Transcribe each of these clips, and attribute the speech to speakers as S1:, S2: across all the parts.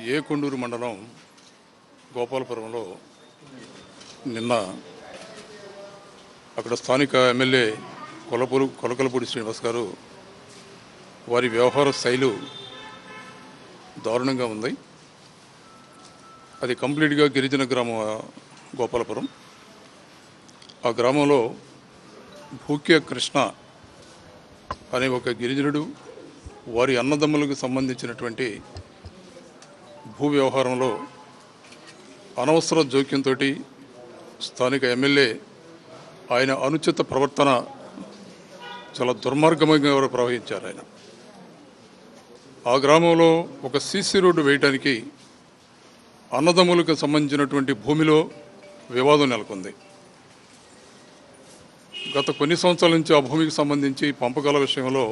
S1: ఏకొండూరు మండలం గోపాలపురంలో నిన్న అక్కడ స్థానిక ఎమ్మెల్యే కొలకలపూడి శ్రీనివాస్ గారు వారి వ్యవహార శైలి దారుణంగా ఉంది. అది కంప్లీట్గా గిరిజన గ్రామం గోపాలపురం. ఆ గ్రామంలో భూక్య కృష్ణ అనే ఒక గిరిజనుడు వారి అన్నదమ్ములకు సంబంధించినటువంటి భూ వ్యవహారంలో అనవసర జోక్యంతో స్థానిక ఎమ్మెల్యే ఆయన అనుచిత ప్రవర్తన చాలా దుర్మార్గంగా ప్రవహించారు. ఆయన ఆ గ్రామంలో ఒక సీసీ రోడ్డు వేయడానికి అన్నదమ్ములకు సంబంధించినటువంటి భూమిలో వివాదం నెలకొంది. గత కొన్ని సంవత్సరాల నుంచి ఆ భూమికి సంబంధించి పంపకాల విషయంలో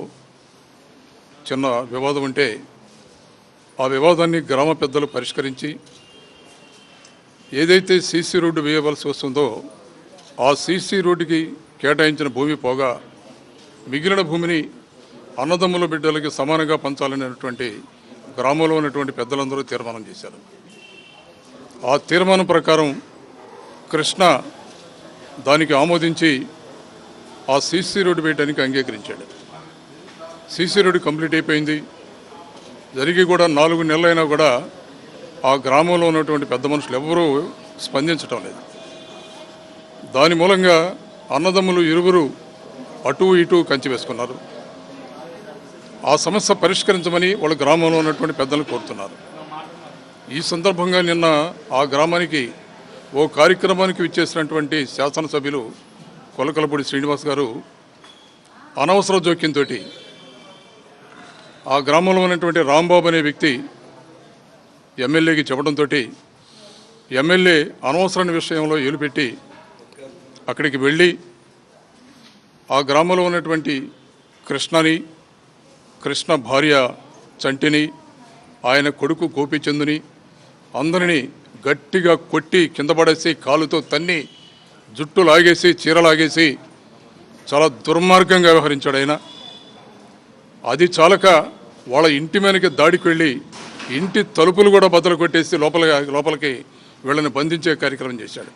S1: చిన్న వివాదం ఉంటే ఆ వివాదాన్ని గ్రామ పెద్దలు పరిష్కరించి ఏదైతే సీసీ రోడ్డు వేయవలసి వస్తుందో ఆ సీసీ రోడ్డుకి కేటాయించిన భూమి పోగా మిగిలిన భూమిని అన్నదమ్ముల బిడ్డలకి సమానంగా పంచాలనేటువంటి గ్రామంలో ఉన్నటువంటి పెద్దలందరూ తీర్మానం చేశారు. ఆ తీర్మానం ప్రకారం కృష్ణ దానికి ఆమోదించి ఆ సీసీ రోడ్డు వేయడానికి అంగీకరించాడు. సీసీ రోడ్డు కంప్లీట్ అయిపోయింది. జరిగి కూడా 4 నెలలైనా కూడా ఆ గ్రామంలో ఉన్నటువంటి పెద్ద మనుషులు ఎవరూ స్పందించటం లేదు. దాని మూలంగా అన్నదమ్ములు ఇరువురు అటు ఇటు కంచి వేసుకున్నారు. ఆ సమస్య పరిష్కరించమని వాళ్ళ గ్రామంలో ఉన్నటువంటి పెద్దలను కోరుతున్నారు. ఈ సందర్భంగా నిన్న ఆ గ్రామానికి ఓ కార్యక్రమానికి విచ్చేసినటువంటి శాసనసభ్యులు కొలకలపూడి శ్రీనివాస్ గారు అనవసర జోక్యంతో ఆ గ్రామంలో ఉన్నటువంటి రాంబాబు అనే వ్యక్తి ఎమ్మెల్యేకి చెప్పడంతో ఎమ్మెల్యే అనవసరమైన విషయంలో ఏలుపెట్టి అక్కడికి వెళ్ళి ఆ గ్రామంలో ఉన్నటువంటి కృష్ణ భార్య చంటిని, ఆయన కొడుకు గోపీచందుని అందరినీ గట్టిగా కొట్టి కింద పడేసి కాలుతో తన్ని జుట్టు లాగేసి చీర లాగేసి చాలా దుర్మార్గంగా వ్యవహరించాడు. ఆయన అది చాలక వాళ్ళ ఇంటి మీదకి దాడికి వెళ్ళి ఇంటి తలుపులు కూడా బద్దలు కొట్టేసి లోపలికి వీళ్ళని బంధించే కార్యక్రమం చేశాడు.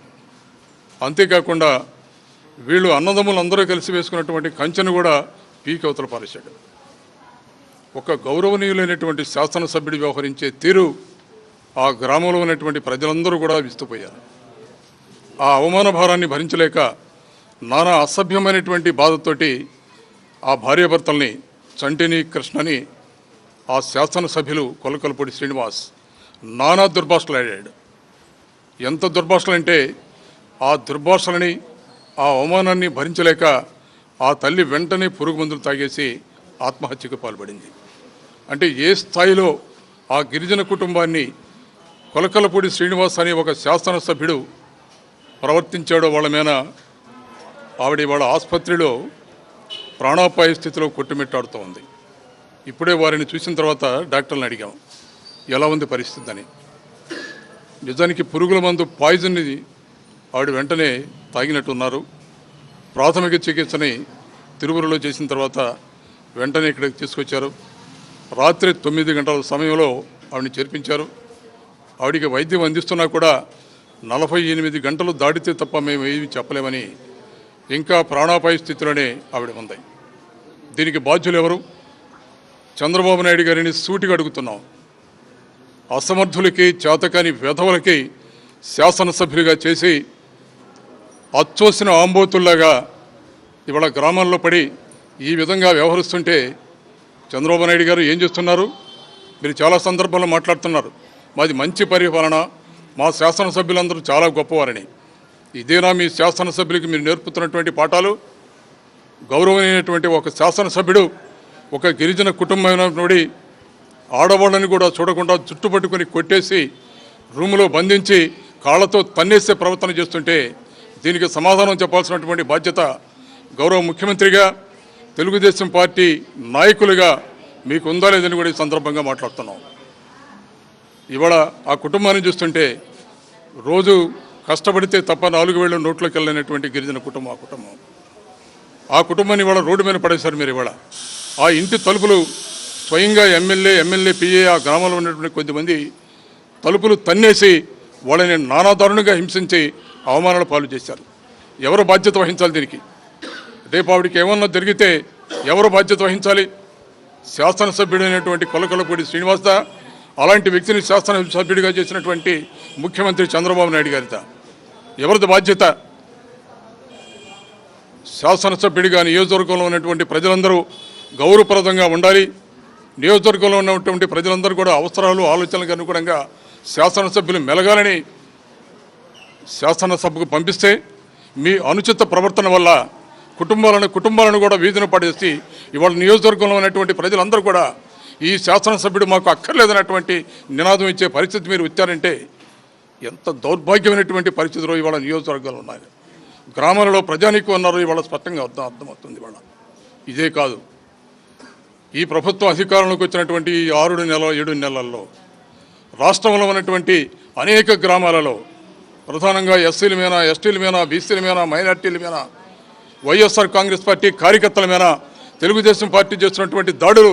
S1: అంతేకాకుండా వీళ్ళు అన్నదమ్ములు అందరూ కలిసి వేసుకున్నటువంటి కంచెను కూడా పీకి అవతల పారేశాడు. ఒక గౌరవనీయులైనటువంటి శాసనసభ్యుడు వ్యవహరించే తీరు ఆ గ్రామంలో ఉన్నటువంటి ప్రజలందరూ కూడా విస్తుపోయారు. ఆ అవమాన భారాన్ని భరించలేక నానా అసభ్యమైనటువంటి బాధతోటి ఆ భార్యాభర్తల్ని చంటిని కృష్ణని ఆ శాసనసభ్యులు కొలకలపూడి శ్రీనివాస్ నానా దుర్భాషలు ఆడాడు. ఎంత దుర్భాషలు అంటే ఆ దుర్భాషలని ఆ అవమానాన్ని భరించలేక ఆ తల్లి వెంటనే పురుగు మందులు తాగేసి ఆత్మహత్యకు పాల్పడింది. అంటే ఏ స్థాయిలో ఆ గిరిజన కుటుంబాన్ని కొలకలపూడి శ్రీనివాస్ అనే ఒక శాసనసభ్యుడు ప్రవర్తించాడో వాళ్ళ మీద ఆవిడ వాళ్ళ ఆసుపత్రిలో ప్రాణాపాయ స్థితిలో కొట్టుమిట్టాడుతూ ఉంది. ఇప్పుడే వారిని చూసిన తర్వాత డాక్టర్ని అడిగాం ఎలా ఉంది పరిస్థితి అని. నిజానికి పురుగుల మందు పాయిజన్ని ఆవిడ వెంటనే తాగినట్టున్నారు. ప్రాథమిక చికిత్సని తిరువురులో చేసిన తర్వాత వెంటనే ఇక్కడికి తీసుకొచ్చారు. రాత్రి 9 గంటల సమయంలో ఆవిడని చేర్పించారు. ఆవిడికి వైద్యం అందిస్తున్నా కూడా 48 గంటలు దాటితే తప్ప మేము ఏమి చెప్పలేమని ఇంకా ప్రాణాపాయ స్థితిలోనే ఆవిడ ఉంది. దీనికి బాధ్యులు ఎవరు? చంద్రబాబు నాయుడు గారిని సూటిగా అడుగుతున్నాం. అసమర్థులకి చేతకాని వెధవలకి శాసనసభ్యులుగా చేసి అచ్చోసిన ఆంబోతుల్లాగా ఇవాళ గ్రామాల్లో పడి ఈ విధంగా వ్యవహరిస్తుంటే చంద్రబాబు నాయుడు గారు ఏం చేస్తున్నారు? మీరు చాలా సందర్భాల్లో మాట్లాడుతున్నారు మాది మంచి పరిపాలన, మా శాసనసభ్యులందరూ చాలా గొప్పవారని. ఇదేనా మీ శాసనసభ్యులకి మీరు నేర్పుతున్నటువంటి పాఠాలు? గౌరవమైనటువంటి ఒక శాసనసభ్యుడు ఒక గిరిజన కుటుంబం నుండి ఆడవాళ్ళని కూడా చూడకుండా జుట్టు పట్టుకొని కొట్టేసి రూములో బంధించి కాళ్ళతో తన్నేసే ప్రవర్తన చేస్తుంటే దీనికి సమాధానం చెప్పాల్సినటువంటి బాధ్యత గౌరవ ముఖ్యమంత్రిగా తెలుగుదేశం పార్టీ నాయకులుగా మీకు ఉందా లేదని కూడా ఈ సందర్భంగా మాట్లాడుతున్నాం. ఇవాళ ఆ కుటుంబాన్ని చూస్తుంటే రోజు కష్టపడితే తప్ప 4 వేళ్ళు నోట్లోకి వెళ్ళినటువంటి గిరిజన కుటుంబం ఆ కుటుంబాన్ని ఇవాళ రోడ్డు మీద పడేశారు మీరు. ఇవాళ ఆ ఇంటి తలుపులు స్వయంగా ఎమ్మెల్యే పిఏ ఆ గ్రామంలో ఉన్నటువంటి కొద్దిమంది తలుపులు తన్నేసి వాళ్ళని నానాదారుణంగా హింసించి అవమానాల పాలు చేశారు. ఎవరు బాధ్యత వహించాలి దీనికి? రేపు ఆవిడికి ఏమన్నా జరిగితే ఎవరు బాధ్యత వహించాలి? శాసనసభ్యుడైనటువంటి కొలకొలపూడి శ్రీనివాస అలాంటి వ్యక్తిని శాసనసభ్యుడిగా చేసినటువంటి ముఖ్యమంత్రి చంద్రబాబు నాయుడు గారిత ఎవరిది బాధ్యత? శాసనసభ్యుడిగా నియోజకవర్గంలో ఉన్నటువంటి ప్రజలందరూ గౌరవప్రదంగా ఉండాలి. నియోజకవర్గంలో ఉన్నటువంటి ప్రజలందరూ కూడా అవసరాలు ఆలోచనలకు అనుగుణంగా శాసనసభ్యులు మెలగాలని శాసనసభకు పంపిస్తే మీ అనుచిత ప్రవర్తన వల్ల కుటుంబాలను కూడా వీధిన పడేసి ఇవాళ నియోజకవర్గంలో ఉన్నటువంటి ప్రజలందరూ కూడా ఈ శాసనసభ్యుడు మాకు అక్కర్లేదన్నటువంటి నినాదం ఇచ్చే పరిస్థితి మీరు వచ్చారంటే ఎంత దౌర్భాగ్యమైనటువంటి పరిస్థితులు ఇవాళ నియోజకవర్గాలు ఉన్నాయి. గ్రామాలలో ప్రజానీకం ఉన్నారు ఇవాళ స్పష్టంగా అర్థమవుతుంది. ఇవాళ ఇదే కాదు, ఈ ప్రభుత్వం అధికారంలోకి వచ్చినటువంటి 6-7 నెలల్లో రాష్ట్రంలో ఉన్నటువంటి అనేక గ్రామాలలో ప్రధానంగా ఎస్సీల మీద, ఎస్టీల మీద, బీసీల మీద, మైనార్టీల మీద, వైఎస్ఆర్ కాంగ్రెస్ పార్టీ కార్యకర్తల మీద తెలుగుదేశం పార్టీ చేస్తున్నటువంటి దాడులు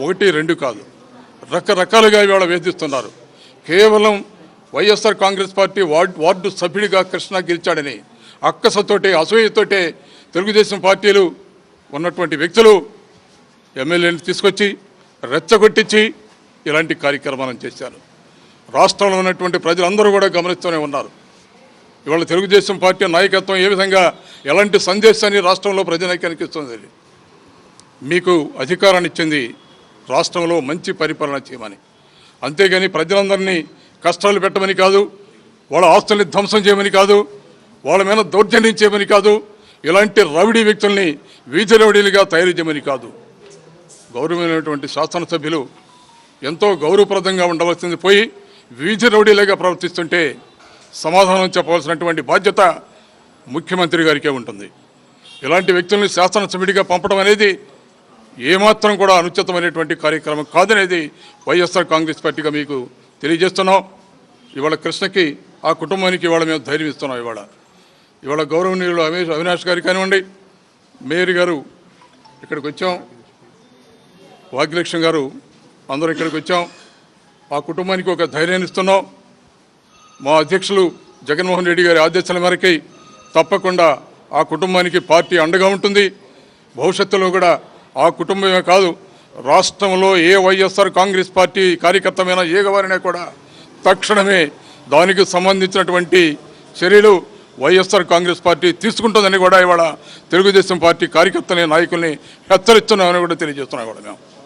S1: 1-2 కాదు, రకరకాలుగా ఇవాళ వేధిస్తున్నారు. కేవలం వైఎస్ఆర్ కాంగ్రెస్ పార్టీ వార్డు సభ్యుడిగా కృష్ణ గెలిచాడని అక్కసతోటే అసూయతోటే తెలుగుదేశం పార్టీలు ఉన్నటువంటి వ్యక్తులు ఎమ్మెల్యేని తీసుకొచ్చి రెచ్చగొట్టించి ఇలాంటి కార్యక్రమాలను చేశారు. రాష్ట్రంలో ఉన్నటువంటి ప్రజలందరూ కూడా గమనిస్తూనే ఉన్నారు. ఇవాళ తెలుగుదేశం పార్టీ నాయకత్వం ఏ విధంగా ఎలాంటి సందేశాన్ని రాష్ట్రంలో ప్రజానీకానికి ఇస్తుంది. మీకు అధికారాన్ని ఇచ్చింది రాష్ట్రంలో మంచి పరిపాలన చేయమని, అంతేగాని ప్రజలందరినీ కష్టాలు పెట్టమని కాదు, వాళ్ళ ఆస్తుల్ని ధ్వంసం చేయమని కాదు, వాళ్ళ మీద దౌర్జన్యం చేయమని కాదు, ఇలాంటి రౌడీ వ్యక్తుల్ని వీధి రౌడీలుగా తయారు చేయమని కాదు. గౌరవమైనటువంటి శాసనసభ్యులు ఎంతో గౌరవప్రదంగా ఉండవలసింది పోయి వీధి రౌడీలుగా ప్రవర్తిస్తుంటే సమాధానం చెప్పవలసినటువంటి బాధ్యత ముఖ్యమంత్రి గారికే ఉంటుంది. ఇలాంటి వ్యక్తుల్ని శాసనసభ్యుడిగా పంపడం అనేది ఏమాత్రం కూడా అనుచితమైనటువంటి కార్యక్రమం కాదనేది వైఎస్ఆర్ కాంగ్రెస్ పార్టీగా మీకు తెలియజేస్తున్నాం. ఇవాళ కృష్ణకి ఆ కుటుంబానికి ఇవాళ మేము ధైర్యం ఇస్తున్నాం. ఇవాళ గౌరవనీయులు అవినాష్ గారు కానివ్వండి, మేయర్ గారు ఇక్కడికి వచ్చాం, భాగ్యలక్ష్మి గారు అందరూ ఇక్కడికి వచ్చాం. ఆ కుటుంబానికి ఒక ధైర్యాన్ని ఇస్తున్నాం. మా అధ్యక్షులు జగన్మోహన్ రెడ్డి గారి ఆదేశాల మేరకు తప్పకుండా ఆ కుటుంబానికి పార్టీ అండగా ఉంటుంది. భవిష్యత్తులో కూడా ఆ కుటుంబమే కాదు, రాష్ట్రంలో ఏ వైఎస్ఆర్ కాంగ్రెస్ పార్టీ కార్యకర్తమైనా ఏ వారైనా కూడా తక్షణమే దానికి సంబంధించినటువంటి చర్యలు వైఎస్ఆర్ కాంగ్రెస్ పార్టీ తీసుకుంటుందని కూడా ఇవాళ తెలుగుదేశం పార్టీ కార్యకర్తని నాయకుల్ని హెచ్చరిస్తున్నామని కూడా తెలియజేస్తున్నాం. ఇవాళ మేము